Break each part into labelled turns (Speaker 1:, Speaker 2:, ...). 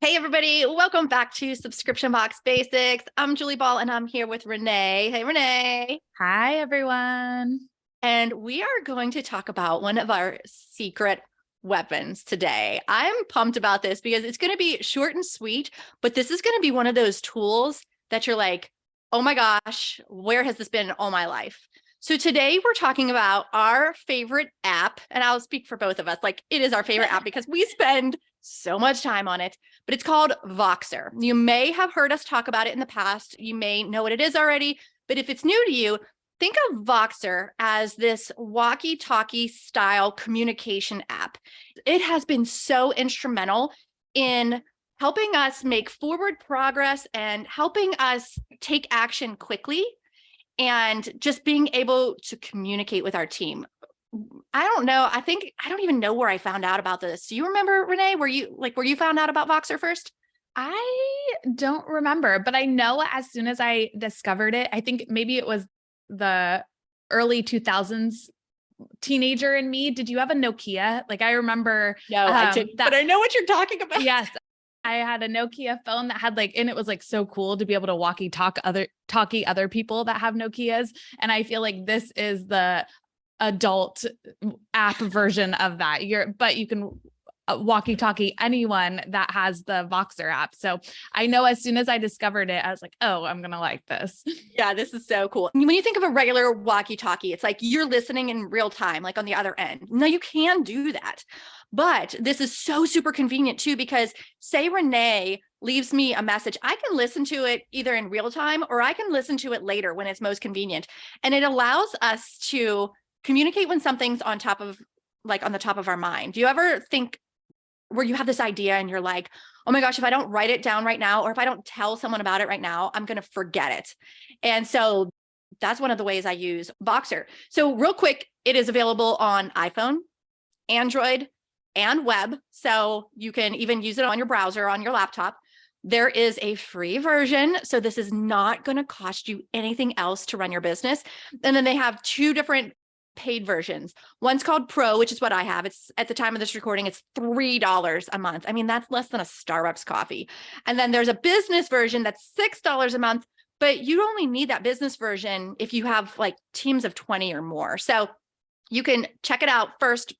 Speaker 1: Hey, everybody. Welcome back to Subscription Box Basics. I'm Julie Ball, and I'm here with Renee. Hey, Renee.
Speaker 2: Hi, everyone.
Speaker 1: And we are going to talk about one of our secret weapons today. I'm pumped about this because it's going to be short and sweet, but this is going to be one of those tools that you're like, oh my gosh, where has this been all my life? So today we're talking about our favorite app, and I'll speak for both of us. Like, it is our favorite app because we spend so much time on it, but it's called Voxer. You may have heard us talk about it in the past. You may know what it is already, but if it's new to you, think of Voxer as this walkie-talkie style communication app. It has been so instrumental in helping us make forward progress and helping us take action quickly and just being able to communicate with our team. I don't know. I don't even know where I found out about this. Do you remember, Renee? Were you found out about Voxer first?
Speaker 2: I don't remember, but I know as soon as I discovered it, I think maybe it was the early 2000s teenager in me. Did you have a Nokia? Like I remember
Speaker 1: No, I didn't, but I know what you're talking about.
Speaker 2: Yes. I had a Nokia phone that had and it was so cool to be able to talkie other people that have Nokias. And I feel like this is the adult app version of that. But you can walkie-talkie anyone that has the Voxer app. So I know as soon as I discovered it, I was like, oh, I'm going to like this.
Speaker 1: Yeah, this is so cool. When you think of a regular walkie-talkie, it's like you're listening in real time, like on the other end. No, you can do that. But this is so super convenient too, because say Renee leaves me a message, I can listen to it either in real time or I can listen to it later when it's most convenient. And it allows us to communicate when something's on the top of our mind. Do you ever think where you have this idea and you're like, oh my gosh, if I don't write it down right now, or if I don't tell someone about it right now, I'm going to forget it. And so that's one of the ways I use Voxer. So real quick, it is available on iPhone, Android, and web. So you can even use it on your browser, on your laptop. There is a free version. So this is not going to cost you anything else to run your business. And then they have two different paid versions. One's called Pro, which is what I have. It's at the time of this recording, it's $3 a month. I mean, that's less than a Starbucks coffee. And then there's a business version that's $6 a month, but you only need that business version if you have teams of 20 or more. So you can check it out first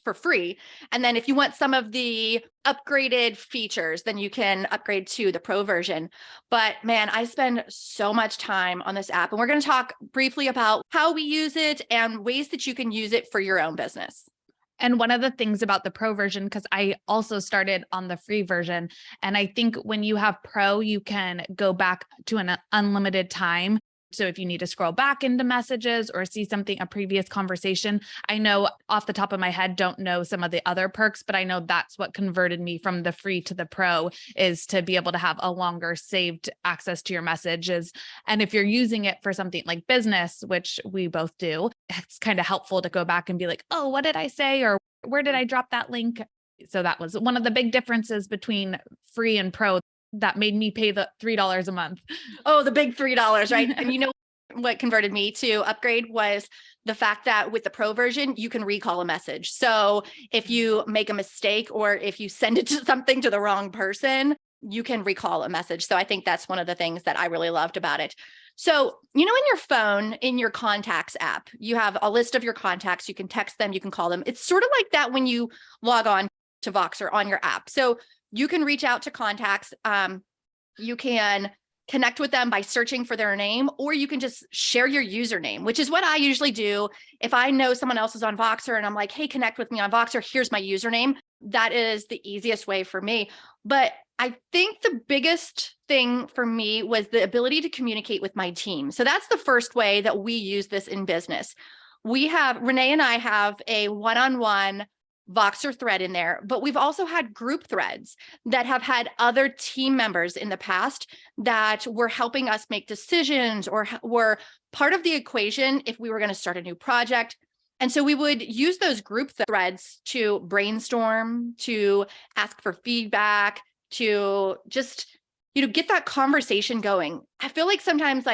Speaker 1: for free. And then if you want some of the upgraded features, then you can upgrade to the Pro version. But man, I spend so much time on this app, and we're going to talk briefly about how we use it and ways that you can use it for your own business.
Speaker 2: And one of the things about the Pro version, because I also started on the free version, and I think when you have Pro, you can go back to an unlimited time. So if you need to scroll back into messages or see a previous conversation, I know off the top of my head, don't know some of the other perks, but I know that's what converted me from the free to the Pro, is to be able to have a longer saved access to your messages. And if you're using it for something like business, which we both do, it's kind of helpful to go back and be like, oh, what did I say? Or where did I drop that link? So that was one of the big differences between free and Pro that made me pay the $3 a month.
Speaker 1: Oh, the big $3, right? And you know what converted me to upgrade was the fact that with the Pro version, you can recall a message. So if you make a mistake or if you send it to something to the wrong person, you can recall a message. So I think that's one of the things that I really loved about it. So, in your phone, in your contacts app, you have a list of your contacts. You can text them, you can call them. It's sort of like that when you log on to Voxer on your app. So you can reach out to contacts. You can connect with them by searching for their name, or you can just share your username, which is what I usually do. If I know someone else is on Voxer and I'm like, hey, connect with me on Voxer, here's my username. That is the easiest way for me. But I think the biggest thing for me was the ability to communicate with my team. So that's the first way that we use this in business. Renee and I have a one-on-one Voxer thread in there, but we've also had group threads that have had other team members in the past that were helping us make decisions or were part of the equation if we were going to start a new project. And so we would use those group threads to brainstorm, to ask for feedback, to just, get that conversation going. I feel like sometimes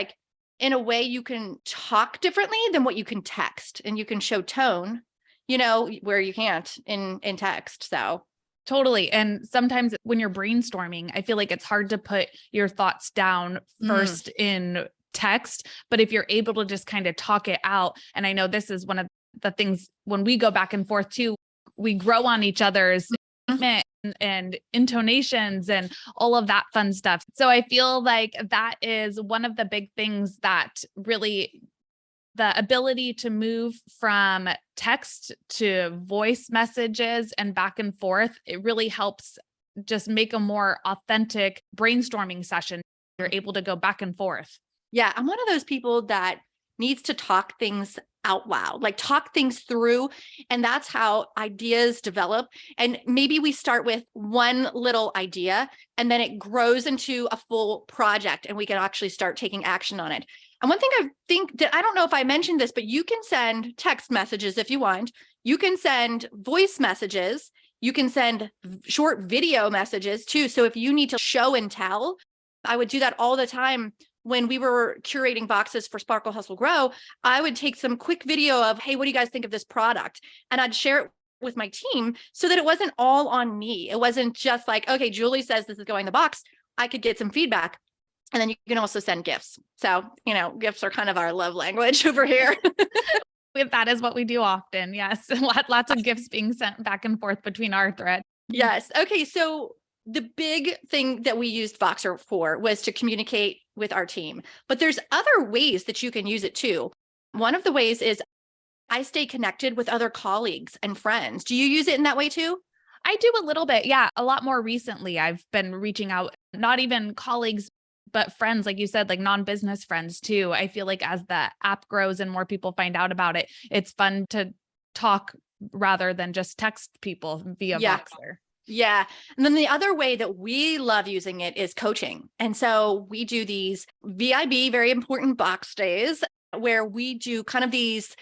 Speaker 1: in a way you can talk differently than what you can text, and you can show tone, where you can't in text. So
Speaker 2: Totally. And sometimes when you're brainstorming, I feel like it's hard to put your thoughts down first in text, but if you're able to just kind of talk it out, and I know this is one of the things when we go back and forth too, we grow on each other's statement and intonations and all of that fun stuff. So I feel like that is one of the big things that really, the ability to move from text to voice messages and back and forth, it really helps just make a more authentic brainstorming session. You're able to go back and forth.
Speaker 1: Yeah, I'm one of those people that needs to talk things out loud, like talk things through. And that's how ideas develop. And maybe we start with one little idea and then it grows into a full project and we can actually start taking action on it. And one thing I think that I don't know if I mentioned this, but you can send text messages if you want. You can send voice messages. You can send short video messages too. So if you need to show and tell, I would do that all the time. When we were curating boxes for Sparkle Hustle Grow, I would take some quick video of, hey, what do you guys think of this product? And I'd share it with my team so that it wasn't all on me. It wasn't just like, okay, Julie says this is going in the box. I could get some feedback. And then you can also send gifts. So, gifts are kind of our love language over here.
Speaker 2: That is what we do often. Yes. Lots of gifts being sent back and forth between our thread.
Speaker 1: Yes. Okay. So the big thing that we used Voxer for was to communicate with our team, but there's other ways that you can use it too. One of the ways is I stay connected with other colleagues and friends. Do you use it in that way too?
Speaker 2: I do a little bit. Yeah. A lot more recently. I've been reaching out, not even colleagues, but friends, like you said, like non-business friends too. I feel like as the app grows and more people find out about it, it's fun to talk rather than just text people via Voxer.
Speaker 1: Yeah. And then the other way that we love using it is coaching. And so we do these VIB, very important box days, where we do kind of these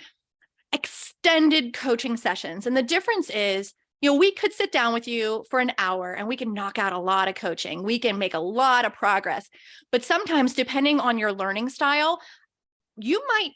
Speaker 1: extended coaching sessions. And the difference is, we could sit down with you for an hour and we can knock out a lot of coaching. We can make a lot of progress. But sometimes, depending on your learning style, you might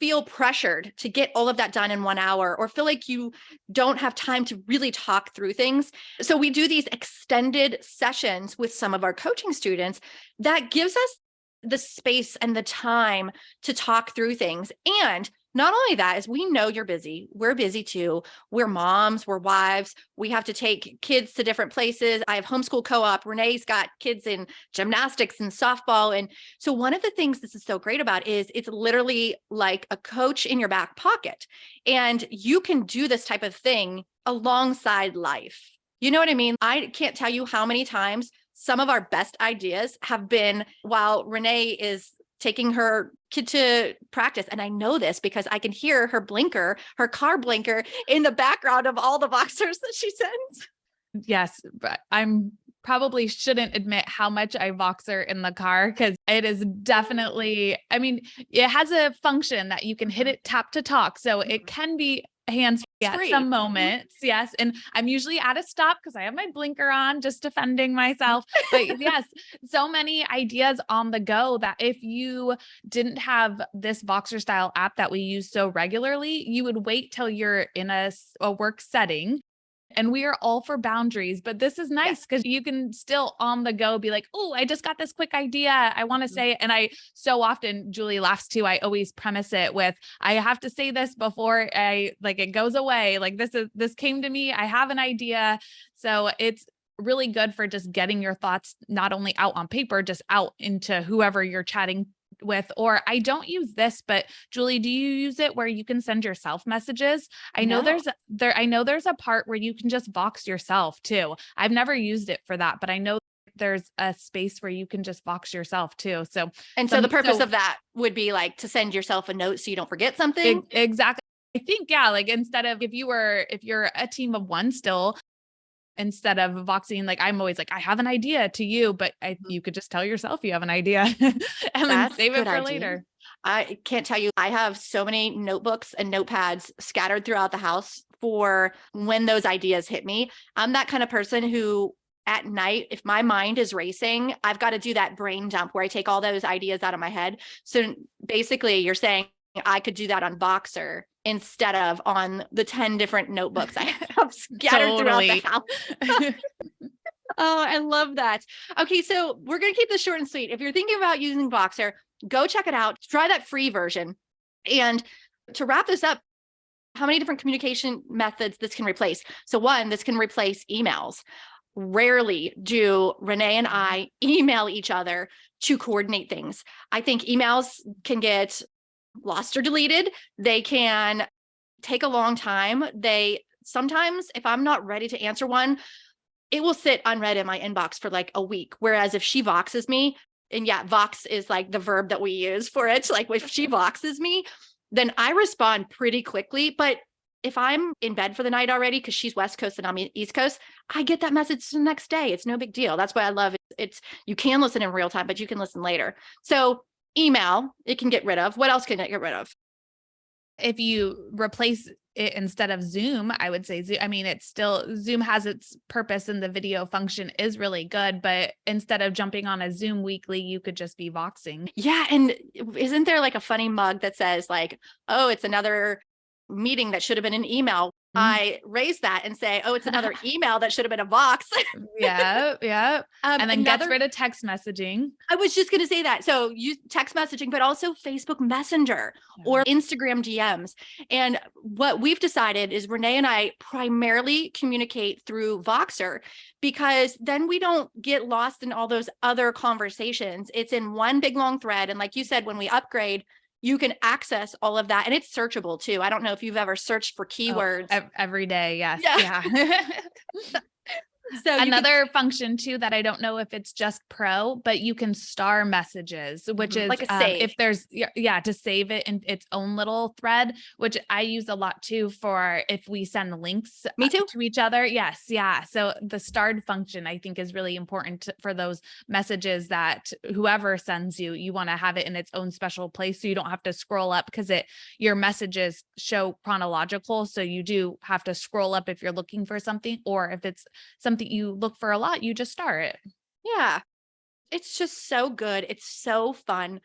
Speaker 1: feel pressured to get all of that done in 1 hour or feel like you don't have time to really talk through things. So we do these extended sessions with some of our coaching students that gives us the space and the time to talk through things. And not only that, is we know you're busy. We're busy too. We're moms, we're wives. We have to take kids to different places. I have homeschool co-op. Renee's got kids in gymnastics and softball. And so one of the things this is so great about is it's literally like a coach in your back pocket. And you can do this type of thing alongside life. You know what I mean? I can't tell you how many times some of our best ideas have been while Renee is taking her kid to practice. And I know this because I can hear her blinker, her car blinker in the background of all the Voxers that she sends.
Speaker 2: Yes, but I'm probably shouldn't admit how much I Voxer in the car because it is definitely, it has a function that you can hit it tap to talk. So it can be hands free at some moments. Yes. And I'm usually at a stop because I have my blinker on, just defending myself. But yes, so many ideas on the go that if you didn't have this Voxer style app that we use so regularly, you would wait till you're in a work setting. And we are all for boundaries, but this is nice because you can still on the go be like, oh, I just got this quick idea. I want to say it. And I so often, Julie laughs too. I always premise it with, I have to say this before it goes away. Like this came to me. I have an idea. So it's really good for just getting your thoughts, not only out on paper, just out into whoever you're chatting with. Or I don't use this, but Julie, do you use it where you can send yourself messages? I know there's a part where you can just Vox yourself too. I've never used it for that, but I know there's a space where you can just Vox yourself too. So
Speaker 1: the purpose of that would be like to send yourself a note so you don't forget something.
Speaker 2: Exactly. I think, like instead of if you're a team of one still, instead of voxing, like I'm always like, I have an idea to you, but you could just tell yourself you have an idea and then save it for later.
Speaker 1: I can't tell you, I have so many notebooks and notepads scattered throughout the house for when those ideas hit me. I'm that kind of person who at night, if my mind is racing, I've got to do that brain dump where I take all those ideas out of my head. So basically you're saying I could do that on Voxer instead of on the 10 different notebooks I have scattered throughout the house. Oh, I love that. Okay, so we're going to keep this short and sweet. If you're thinking about using Voxer, go check it out. Try that free version. And to wrap this up, how many different communication methods this can replace? So one, this can replace emails. Rarely do Renee and I email each other to coordinate things. I think emails can get lost or deleted. They can take a long time. Sometimes, if I'm not ready to answer one, it will sit unread in my inbox for like a week. Whereas if she Voxes me, and yeah, Vox is like the verb that we use for it. Like if she Voxes me, then I respond pretty quickly. But if I'm in bed for the night already, because she's West Coast and I'm East Coast, I get that message the next day. It's no big deal. That's why I love it. You can listen in real time, but you can listen later. So email, it can get rid of. What else can it get rid of?
Speaker 2: If you replace it instead of Zoom, I would say Zoom. I mean, Zoom has its purpose and the video function is really good, but instead of jumping on a Zoom weekly, you could just be Voxing.
Speaker 1: Yeah. And isn't there like a funny mug that says like, oh, it's another meeting that should have been an email? I raise that and say, oh, it's another email that should have been a Vox.
Speaker 2: Yeah. And then gets rid of text messaging.
Speaker 1: I was just going to say that. So use text messaging, but also Facebook Messenger or Instagram DMs. And what we've decided is Renee and I primarily communicate through Voxer, because then we don't get lost in all those other conversations. It's in one big long thread. And like you said, when we upgrade, you can access all of that, and it's searchable too. I don't know if you've ever searched for keywords.
Speaker 2: Every day. Yes.
Speaker 1: Yeah.
Speaker 2: So another function too, that I don't know if it's just Pro, but you can star messages, which is
Speaker 1: like a save.
Speaker 2: If there's, to save it in its own little thread, which I use a lot too for if we send links
Speaker 1: Me too.
Speaker 2: to each other. Yes. Yeah. So the starred function I think is really important for those messages that whoever sends you, you want to have it in its own special place. So you don't have to scroll up, because your messages show chronological. So you do have to scroll up if you're looking for something, or if it's something you look for a lot, you just start it.
Speaker 1: Yeah. It's just so good. It's so fun.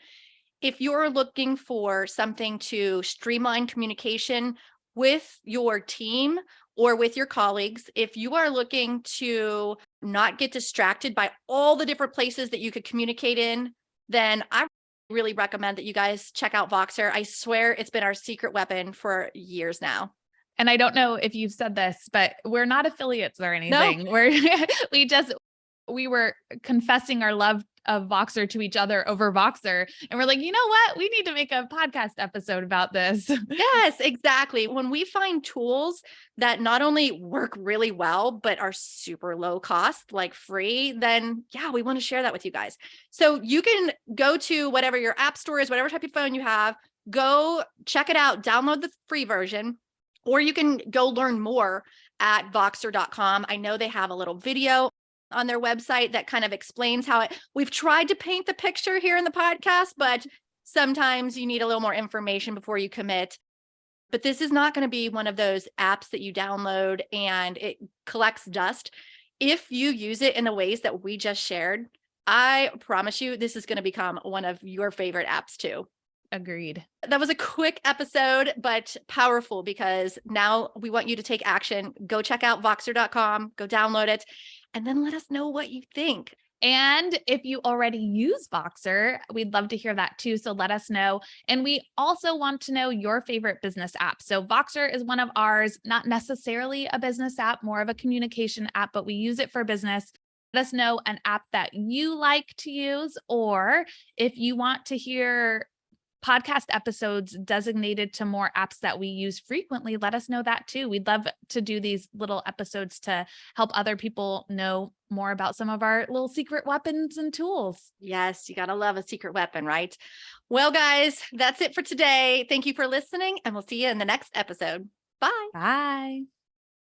Speaker 1: If you're looking for something to streamline communication with your team or with your colleagues, if you are looking to not get distracted by all the different places that you could communicate in, then I really recommend that you guys check out Voxer. I swear it's been our secret weapon for years now.
Speaker 2: And I don't know if you've said this, but we're not affiliates or anything. No. We were confessing our love of Voxer to each other over Voxer. And we're like, you know what? We need to make a podcast episode about this.
Speaker 1: Yes, exactly. When we find tools that not only work really well, but are super low cost, like free, then yeah, we want to share that with you guys. So you can go to whatever your app store is, whatever type of phone you have, go check it out, download the free version. Or you can go learn more at Voxer.com. I know they have a little video on their website that kind of explains how we've tried to paint the picture here in the podcast, but sometimes you need a little more information before you commit. But this is not going to be one of those apps that you download and it collects dust. If you use it in the ways that we just shared, I promise you, this is going to become one of your favorite apps too.
Speaker 2: Agreed.
Speaker 1: That was a quick episode, but powerful, because now we want you to take action. Go check out Voxer.com, go download it, and then let us know what you think.
Speaker 2: And if you already use Voxer, we'd love to hear that too. So let us know. And we also want to know your favorite business app. So Voxer is one of ours, not necessarily a business app, more of a communication app, but we use it for business. Let us know an app that you like to use, or if you want to hear podcast episodes designated to more apps that we use frequently, let us know that too. We'd love to do these little episodes to help other people know more about some of our little secret weapons and tools.
Speaker 1: Yes, you got to love a secret weapon, right? Well, guys, that's it for today. Thank you for listening, and we'll see you in the next episode. Bye.
Speaker 2: Bye.